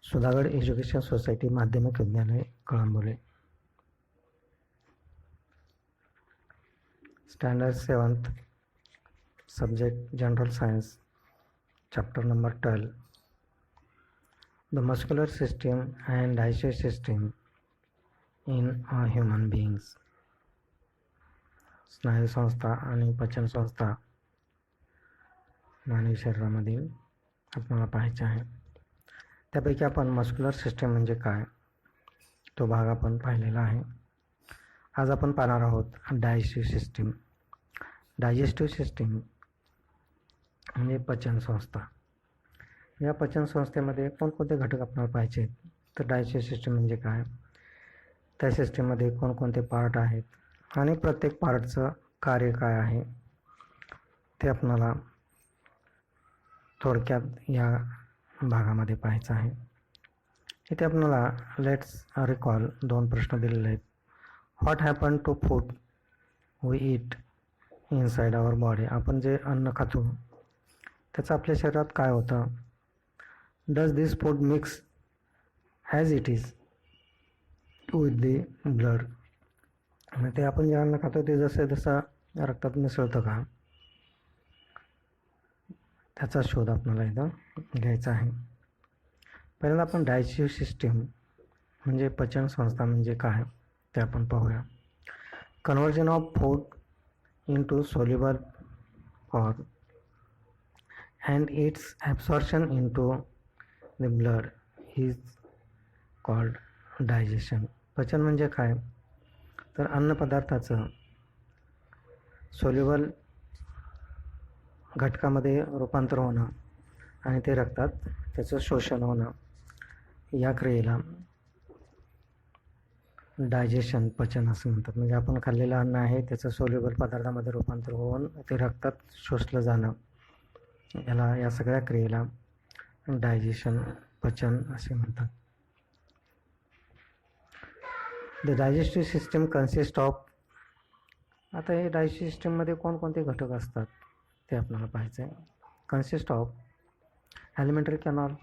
Sudhagad education society माध्यमिक विद्यालय Kalamboli. Standard 7th, subject General Science, chapter number 12, the muscular system and digestive system in human beings. स्नायू संस्था आणि पचन संस्था मानवी शरीरामधील आपल्याला पाहायचे आहे. त्यापैकी आपण मस्क्युलर सिस्टीम म्हणजे काय तो भाग आपण पाहिलेला आहे. आज आपण पाहणार आहोत डायजेस्टिव्ह सिस्टीम. डायजेस्टिव्ह सिस्टीम म्हणजे पचन संस्था. या पचन संस्थेमध्ये कोणकोणते घटक आपल्याला पाहिजे तर डायजेस्टिव्ह सिस्टीम म्हणजे काय, त्या सिस्टीममध्ये कोणकोणते पार्ट आहेत आणि प्रत्येक पार्टचं कार्य काय आहे ते आपल्याला थोडक्यात या भागामध्ये पाहायचं आहे. इथे आपल्याला लेट्स रिकॉल 2 प्रश्न दिलेले आहेत. What happen to food we eat inside our body. आपण जे अन्न खातो त्याचं आपल्या शरीरात काय होतं. Does this food mix as it is with the blood. आणि ते आपण जे अन्न खातो ते जसं रक्तात मिसळतं का, त्याचा शोध आपल्याला इथं घ्यायचा आहे. पहिल्यांदा आपण डायजेस्टिव्ह सिस्टीम म्हणजे पचन संस्था म्हणजे काय ते आपण पाहूया. Conversion of food into soluble form and its absorption into the blood is called digestion. पचन म्हणजे काय तर अन्न पदार्थाचं सोल्युबल घटकामध्ये रूपांतर होणं आणि ते रक्तात त्याचं शोषण होणं, या क्रियेला डायजेशन पचन असं म्हणतात. म्हणजे आपण खाल्लेलं अन्न आहे त्याचं सोल्युबल पदार्थामध्ये रूपांतर होऊन ते रक्तात शोषलं जाणं, या सगळ्या क्रियेला डायजेशन पचन असे म्हणतात. The digestive system consist of. आता हे डायजेस्टिव्ह सिस्टीममध्ये कोणकोणते घटक असतात ते आपल्याला पाहायचं आहे. Consist of alimentary canals,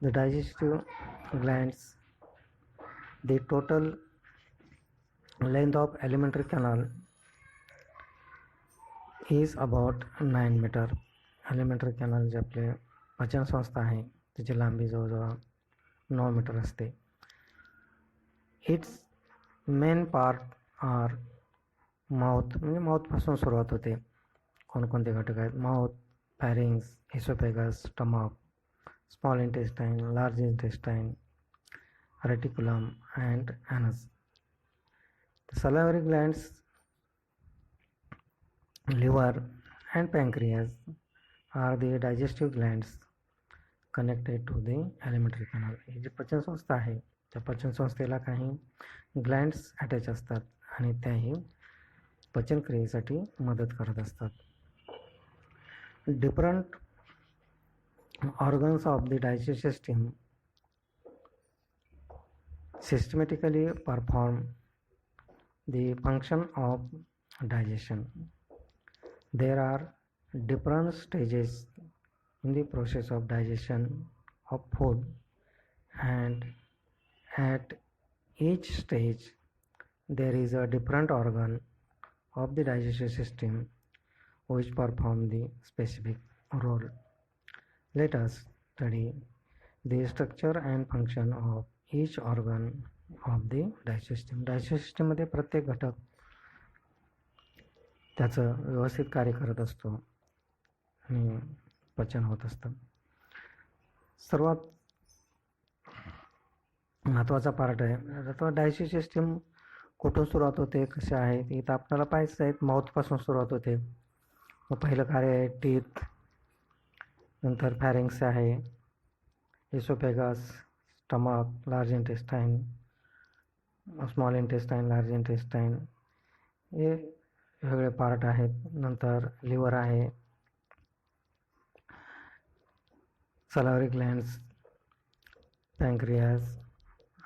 the digestive glands. The total length of alimentary canal is about 9 meter. alimentary canal जे आपले पचन संस्था आहे त्याची लांबी जवळजवळ 9 मीटर असते. It's main part R mouth. म्हणजे माउथपासून सुरुवात होते. कोणकोणते घटक आहेत. Mouth, pharynx, oesophagus, stomach, small intestine, large intestine, reticulum and anus. The salivary glands, liver and pancreas are the digestive glands connected to the alimentary canal. ही जी पचन संस्था आहे त्या पचन संस्थेला काही ग्लँड्स अटॅच असतात आणि त्याही पचन क्रियेसाठी मदत करत असतात. Different organs of the digestive system systematically perform the function of digestion. There are different stages in the process of digestion of food, and at each stage there is a different organ of the digestive system which perform the specific role. Let us study the structure and function of each organ of the digestive system. Digestive सिस्टीममध्ये प्रत्येक घटक त्याचं व्यवस्थित कार्य करत असतो आणि पचन होत असतं. सर्वात महत्त्वाचा पार्ट आहे. आता डायजेस्टिव्ह सिस्टीम कुठून सुरुवात होते, कसे आहे ते इथं आपल्याला पाहायचं आहे. माउथपासून सुरुवात होते. मग पहिलं कार्य आहे टीथ, नंतर फॅरिंग्स आहे, oesophagus, stomach, large intestine, small intestine, large intestine, हे वेगळे पार्ट आहेत. नंतर लिव्हर आहे, सलावरी ग्लँड्स, पँक्रियास,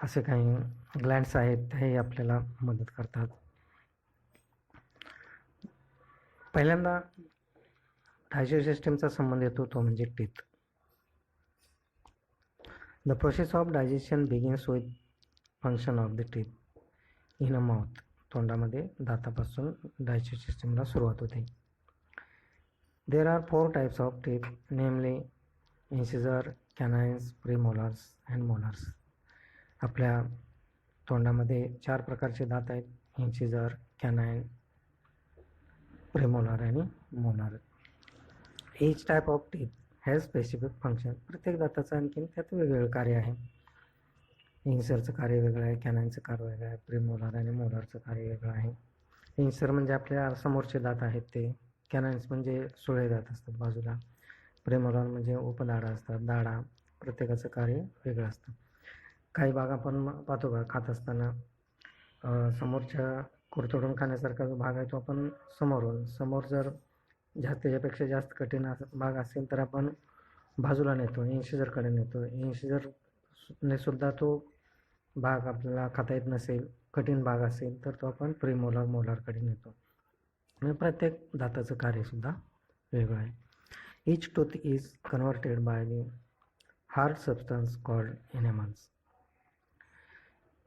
असे काही ग्लँड्स आहेत हे आपल्याला मदत करतात. पहिल्यांदा डायजेस्टिव्ह सिस्टीमचा संबंध येतो तो म्हणजे teeth. The process of digestion begins with function of the teeth in a mouth. तोंडामध्ये दातापासून डायजेस्टिव्ह सिस्टमला सुरुवात होते. There are 4 types of teeth, namely incisor, canines, premolars and molars. आपल्या तोंडामध्ये 4 प्रकारचे दात आहेत. इन्सिजर, कॅनाइन, प्रेमोलार आणि molar. Each type of teeth has specific function. प्रत्येक दाताचं आणखीन त्यात वेगवेगळं कार्य आहे. इन्सिजरचं कार्य वेगळं आहे, कॅनाइनचं कार्य वेगळं आहे, प्रेमोलार आणि मोलारचं कार्य वेगळं आहे. इन्सिजर म्हणजे आपल्या समोरचे दात आहेत ते, कॅनाइन्स म्हणजे सुळे दात असतात बाजूला, प्रेमोलार म्हणजे उपदाढा असतात, दाढा. प्रत्येकाचं कार्य वेगळं असतं. काही भाग आपण पाहतो का खात असताना समोरच्या कुरतडून खाण्यासारखा जो भाग आहे तो आपण समोर जर त्याच्यापेक्षा जास्त कठीण भाग असेल तर आपण बाजूला नेतो, इन्सिजरकडे नेतो. इन्सिजरने सुद्धा तो भाग आपल्याला खाता येत नसेल, कठीण भाग असेल तर तो आपण मोलारकडे नेतो. म्हणजे प्रत्येक दाताचं कार्यसुद्धा वेगळं आहे. Each tooth is converted by the hard substance called enamels.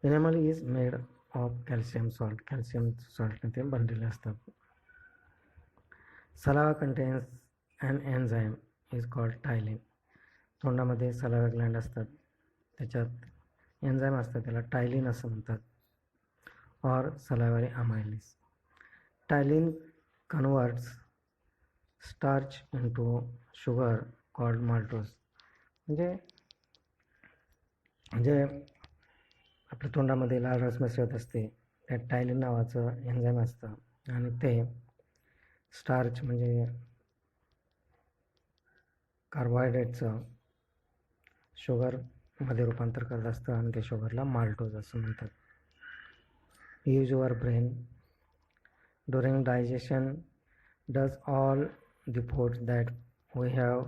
Enamel is made of calcium salt. Calcium salt ने ते बनलेले असतात. Saliva contains an enzyme is called ptyalin. तोंडामध्ये सलावा ग्लँड असतात, त्याच्यात एन्झाईम असतात, त्याला टायलिन असं म्हणतात. और salivary amylase. Ptyalin converts starch into sugar called maltose. म्हणजे आपल्या तोंडामध्ये लाल रस मिसळत असते, त्यात टायलिन नावाचं एन्झाईम असतं आणि ते स्टार्च म्हणजे कार्बोहायड्रेटचं शुगरमध्ये रूपांतर करत असतं आणि ते शुगरला माल्टोज असं म्हणतात. Use your brain during digestion does all the foods that we have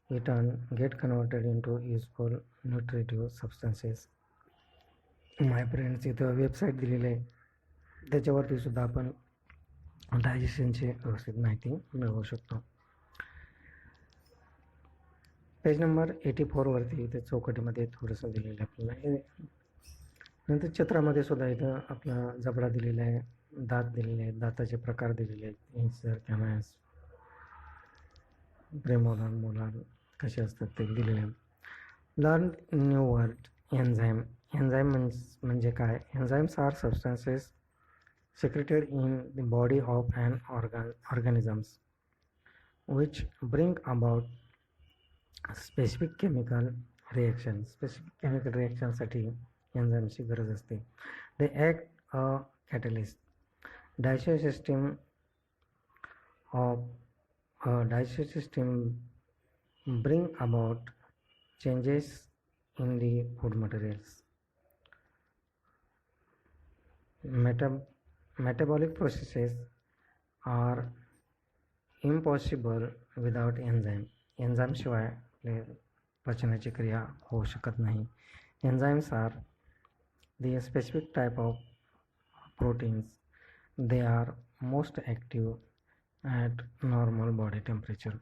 eaten get converted into useful nutritive substances. My friends, इथं वेबसाईट दिलेली आहे, त्याच्यावरती सुद्धा आपण डायजेशनची व्यवस्थित माहिती मिळवू शकतो. पेज नंबर 84 वरती इथे चौकटीमध्ये थोडंसं दिलेलं आहे आपल्याला. नंतर चित्रामध्ये सुद्धा इथं आपला जबडा दिलेला आहे, दात दिलेले आहेत, दाताचे प्रकार दिलेले आहेत, इन्सिजर, कॅनाइन्स, प्रेमोलार, मोलार कसे असतात ते दिलेले आहे. Learn new word. Enzyme. Enzyme म्हणजे काय? Enzymes are substances secreted in the body of an organisms which bring about specific chemical reaction. Specific chemical reaction साठी एन्झाईमची गरज असते. They act a catalyst. Digestive system bring about changes in the food materials. Metabolic processes are impossible without enzyme. Enzyme शिवाय पचनाची क्रिया होऊ शकत नाही. Enzymes are the specific type of proteins. They are most active at normal body temperature.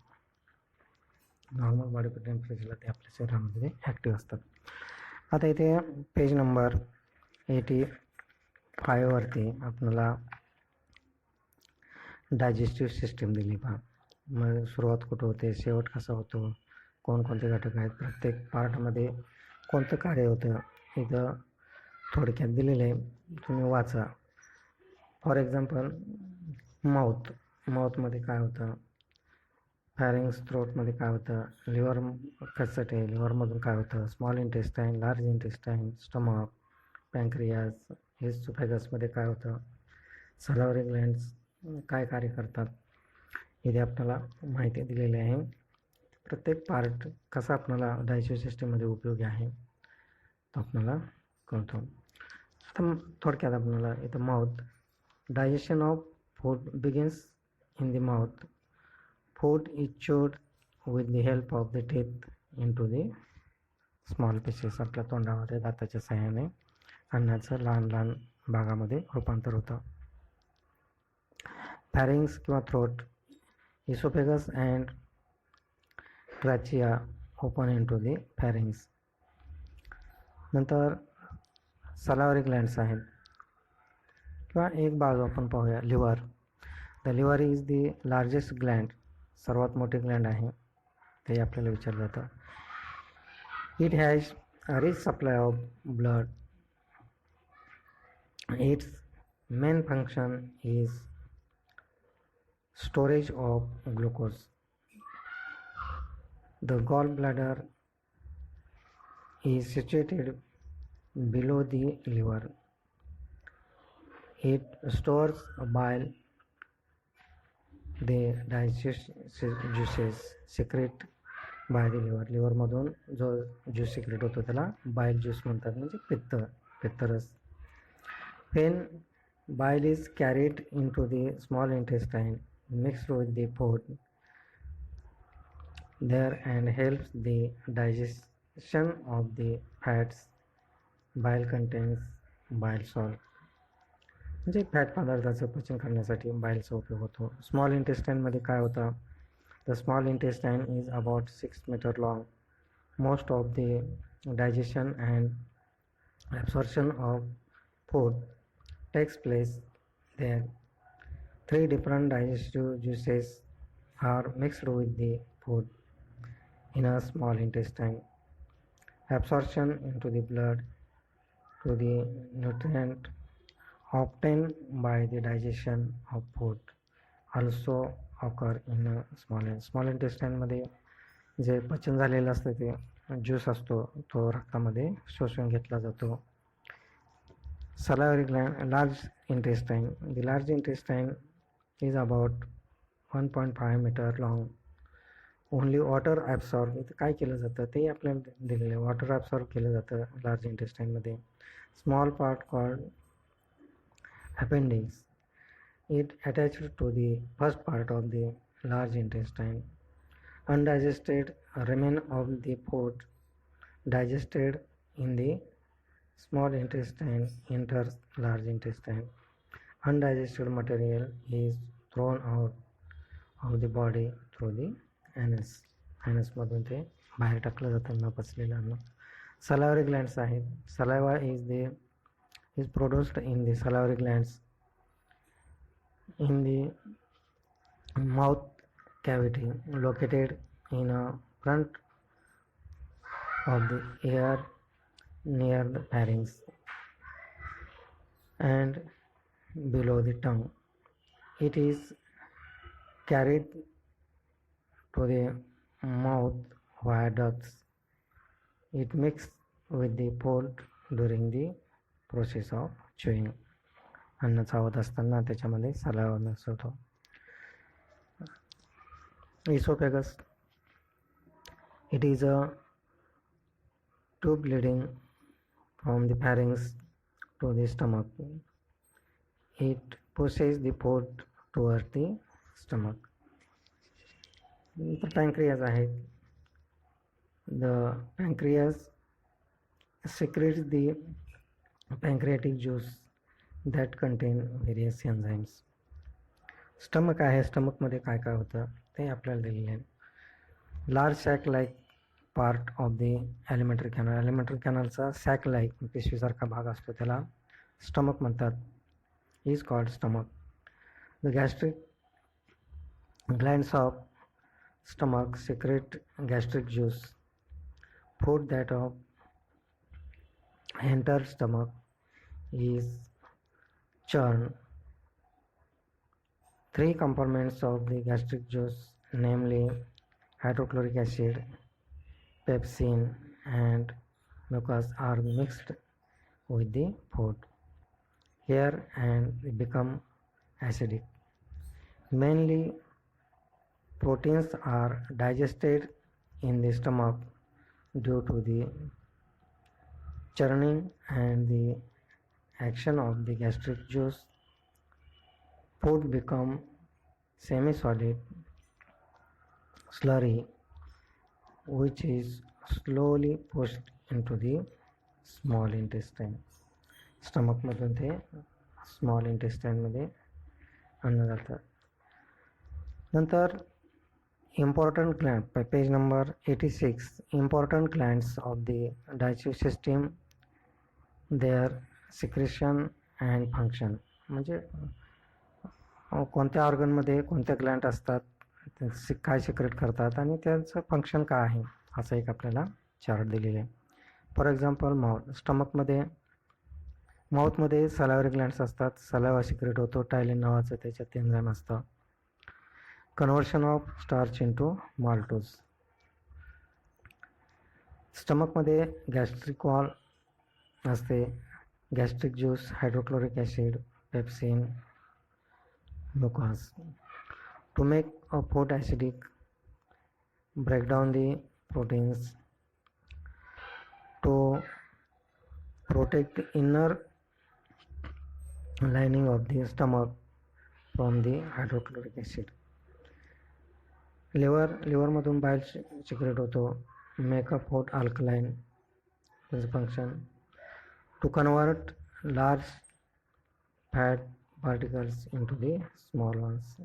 Normal body टेम्परेचरला ते आपल्या शरीरामध्ये active असतात. आता इथे पेज नंबर 85 वरती आपल्याला डायजेस्टिव्ह सिस्टीम दिली पहा. मग सुरुवात कुठं होते, शेवट कसा होतो, कोणकोणते घटक आहेत, प्रत्येक पार्टमध्ये कोणतं कार्य होतं इथं थोडक्यात दिलेलं आहे, तुम्ही वाचा. फॉर एक्झाम्पल माऊथमध्ये काय होतं, फॅरिंग्स थ्रोटमध्ये काय होतं, लिव्हर कशासाठी आहे, लिव्हरमधून काय होतं, small intestine, large intestine, stomach, pancreas, एसोफेगसमध्ये काय होतं, सलावरी ग्लँड्स काय कार्य करतात, इथे आपल्याला माहिती दिलेली आहे. प्रत्येक पार्ट कसा आपल्याला डायजेस्टिव्ह सिस्टीममध्ये उपयोगी आहे तो आपल्याला कळतो. आता थोडक्यात आपल्याला इथं mouth. Digestion of food begins in the mouth. Food is chewed with the help of the teeth into the small pieces. आपल्या तोंडामध्ये दाताच्या सहाय्याने अन्नाचं लहान लहान भागामध्ये रूपांतर होतं. फॅरिंग्स किंवा throat, oesophagus and trachea open into the pharynx. नंतर सलावरी ग्लँड्स आहेत किंवा एक बाजू आपण पाहूया liver. The liver is the largest gland, सर्वात मोठी ग्लँड आहे ते आपल्याला विचारलं जातं. It has a rich supply of blood. Its main function is storage of glucose. The gallbladder is situated below the liver. It stores bile. The digestive juices secret by the liver. Liver मधून जो juice secret होतो त्याला बाईल juice म्हणतात, म्हणजे पित्तरस. When bile is carried into the small intestine mixed with the food there and helps the digestion of the fats. Bile contains bile salt, म्हणजे fat पदार्थाचं पचन करण्यासाठी बाईलचा उपयोग होतो. स्मॉल इंटेस्टाईनमध्ये काय होतं? The small intestine is about 6 meter long. Most of the digestion and absorption of food takes place there. 3 different digestive juices are mixed with the food in a small intestine. Absorption into the blood to the nutrient obtained by the digestion of food also occur in a small intestine मध्ये जे पचन झालेलं असतं ते juice असतो तो रक्तामध्ये शोषून घेतला जातो. Salivary gland, large intestine. The large intestine is about 1.5 meter long. Only water absorb. इथं काय केलं जातं ते आपल्याला दिलेलं आहे. वॉटर ॲब्सॉर्ब केलं जातं लार्ज इंटेस्टाईनमध्ये. Small part called appendix. It attached to the first part of the large intestine. Undigested remain of the food digested in the small intestine enters large intestine. Undigested material is thrown out of the body through the anus. Anus मधून ते बाहेर टाकलं जातं न पचलेलं अन्न. Salivary glands आहेत. Saliva is produced in the salivary glands in the mouth cavity located in a front of the ear near the pharynx and below the tongue. It is carried to the mouth via ducts. It mixes with the food during the process of chewing. अन्न चावत असताना त्याच्यामध्ये Salawa mix होतो. Esophagus. It is a tube leading from the pharynx to the stomach. It pushes the food toward the stomach. The pancreas आहे. The pancreas secretes the pancreatic juice that contain various enzymes. Stomach आहे. स्टमकमध्ये काय काय होतं ते आपल्याला दिलेलं आहे. Large sac like part of the alimentary canal. Alimentary कॅनलचा सॅक लाईक पिशवीसारखा भाग असतो त्याला स्टमक म्हणतात. Is called stomach. The gastric glands of stomach secrete gastric juice. Food that enter stomach is churned. 3 components of the gastric juice, namely hydrochloric acid, pepsin and mucus, are mixed with the food here and become acidic. Mainly proteins are digested in the stomach due to the churning and the action of the gastric juice. Food become semi-solid slurry which is slowly pushed into the small intestine. Stomach मधून ते small intestine मध्ये अन्न जातं. नंतर important gland, page number 86. Important glands of the digestive system their secretion and function, म्हणजे कोणत्या ऑर्गनमध्ये कोणत्या Gland असतात, काय सिक्रेट करतात आणि त्यांचं फंक्शन काय आहे, असं एक आपल्याला चार्ट दिलेलं आहे. फॉर एक्झाम्पल माउथमध्ये सलायवरी ग्लँड्स असतात, सलायवा सिक्रेट होतो, टायलिन नावाचं त्याच्यात एन्झाइम असतं. Conversion of starch into maltose. स्टमकमध्ये गॅस्ट्रिक वॉल असते, gastric juice, hydrochloric acid, pepsin, glucose. To make a food acidic, break down the proteins to protect the inner lining of the stomach from the hydrochloric acid. लिव्हरमधून bile secret होतो, make up food alkaline, function to convert large fat particles into the small ones.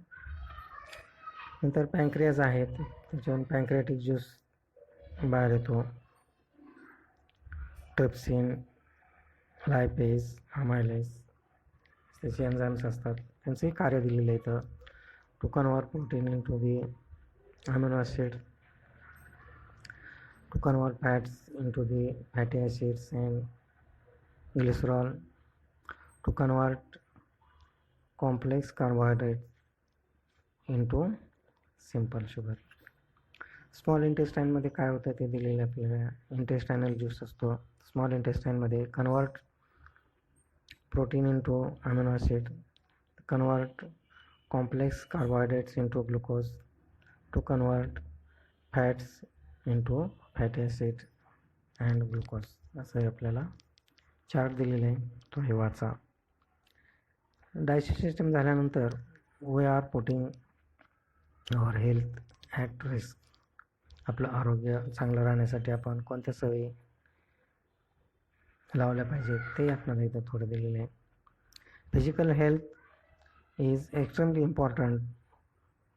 नंतर pancreas आहेत, त्याच्यातून pancreatic juice बाहेर येतो, trypsin, lipase, amylase त्याचे enzymes असतात, त्यांचंही कार्य दिलेलं आहे इथं. To convert protein into the amino acid, to convert fats into the fatty acids and glycerol, to convert complex carbohydrate into simple sugar. Small इंटेस्टाईनमध्ये काय होतं ते दिलेलं आपल्याला. इंटेस्टायनल ज्यूस असतो. स्मॉल इंटेस्टाईनमध्ये convert protein into amino acid, convert complex carbohydrates into glucose, to convert fats into fatty acid and glucose. असं आपल्याला चार्ट दिलेलं आहे, तो हे वाचा. डायजेस्टिव्ह सिस्टम झाल्यानंतर we are putting our health at risk. आपलं आरोग्य चांगलं राहण्यासाठी आपण कोणत्या सवयी लावल्या पाहिजेत ते आपल्याला इथं थोडं दिलेलं आहे. Physical health is extremely important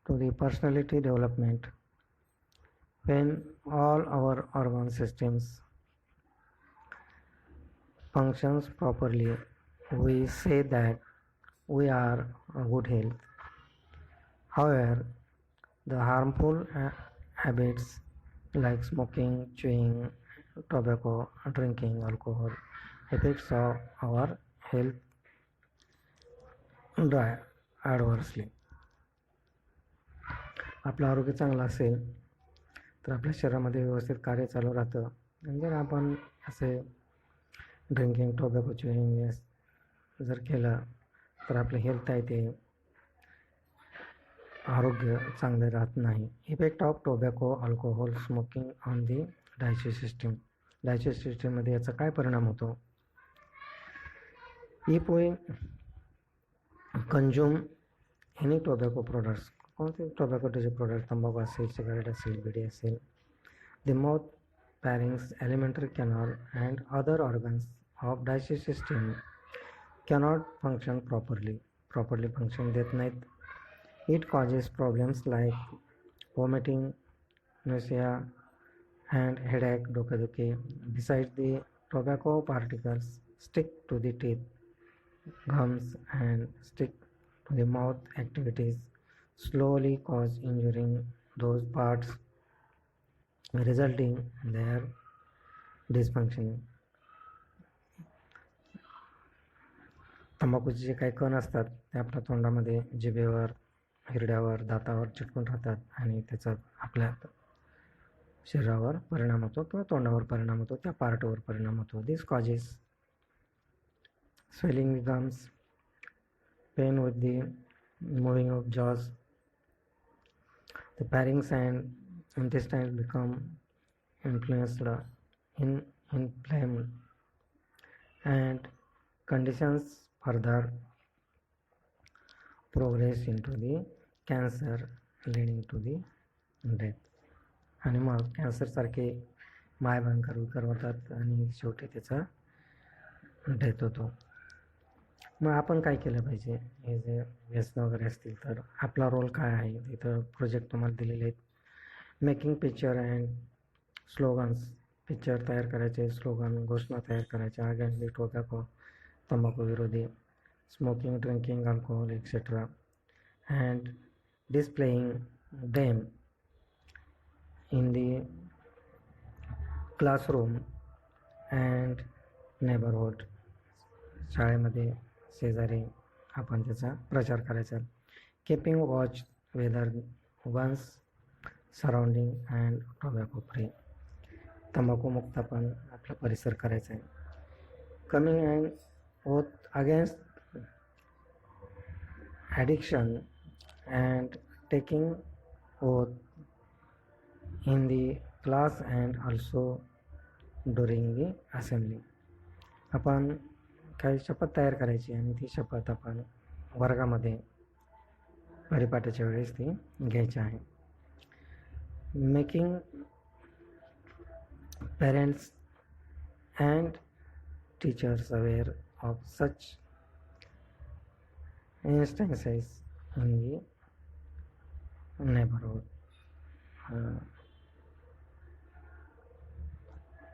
to the personality development. when all our organ systems functions properly, we say that we are in good health. However, the harmful habits like smoking, chewing tobacco, drinking alcohol affects our health adversely. आपलं आरोग्य चांगलं असेल तर आपल्या शरीरामध्ये व्यवस्थित कार्य चालू राहतं. आणि जर आपण असे ड्रिंकिंग, टोबॅको, च्युइंग जर केलं तर आपलं हेल्थ आहे ते आरोग्य चांगलं राहत नाही. Effect of tobacco, alcohol, smoking on the digestive system. Digestive सिस्टीममध्ये याचा काय परिणाम होतो? If we consume any tobacco products, कोणते टोबॅकोचे प्रोडक्ट, तंबाखू असेल, सिगारेट असेल, बिडी असेल, the mouth, pharynx, alimentary canal and other organs of digestive system cannot function properly function देत नाहीत. It causes problems like vomiting, nausea and headache, डोकेदुखी. Besides, the tobacco particles stick to the teeth, gums and stick to the mouth activities slowly cause injuring those parts, resulting in their dysfunctioning. तंबाखूचे जे काही कण असतात ते आपल्या तोंडामध्ये, जिभेवर, हिरड्यावर, दातावर चिटकून राहतात आणि त्याचा आपल्या शरीरावर परिणाम होतो किंवा तोंडावर परिणाम होतो, त्या पार्टवर परिणाम होतो. This causes swelling the gums, pain with the moving of jaws, the pharynx and intestines become influenced, inflamed, and conditions further progress into the cancer leading to the death. आणि मग कॅन्सरसारखे मायभयंकर विकार होतात आणि शेवटी त्याचा डेथ होतो. मग आपण काय केलं पाहिजे? हे जे व्यसन वगैरे असतील तर आपला रोल काय आहे? इथं प्रोजेक्ट तुम्हाला दिलेले आहेत. Making picture and slogans picture तयार करायचे, स्लोगन, घोषणा तयार करायच्या अगेन्स्ट द टोबॅको, तंबाखू विरोधी, smoking, drinking, alcohol, etcetera, and displaying them in the classroom and neighborhood. शाळेमध्ये शेजारी आपण त्याचा प्रचार करायचा. Keeping watch whether one's surrounding and tobacco free, तंबाखूमुक्त आपण आपला परिसर करायचा आहे. Coming and oath against addiction and taking oath in the class and also during the assembly. आपण काही शपथ तयार करायची आणि ती शपथ आपण वर्गामध्ये परिपाठाच्या वेळेस ती घ्यायची आहे. Making parents and teachers aware of such instances in the neighborhood.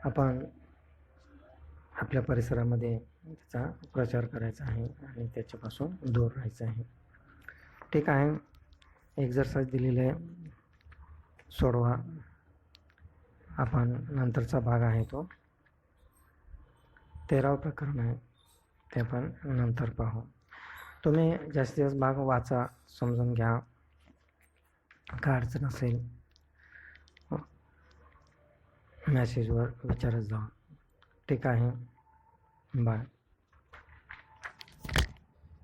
आपण आपल्या परिसरामध्ये त्याचा प्रचार करायचा आहे आणि त्याच्यापासून दूर राहायचं आहे. ठीक आहे, एक्झरसाइज दिलेले आहे, सोडवा. आपण नंतरचा भाग आहे तो 13वा प्रकरण आहे, ते आपण नंतर पाहू. तुम्ही जास्तीत जास्त भाग वाचा, समजून घ्या, काय अडचण असेल मॅसेजवर विचारत जा. ठीक आहे, बाय.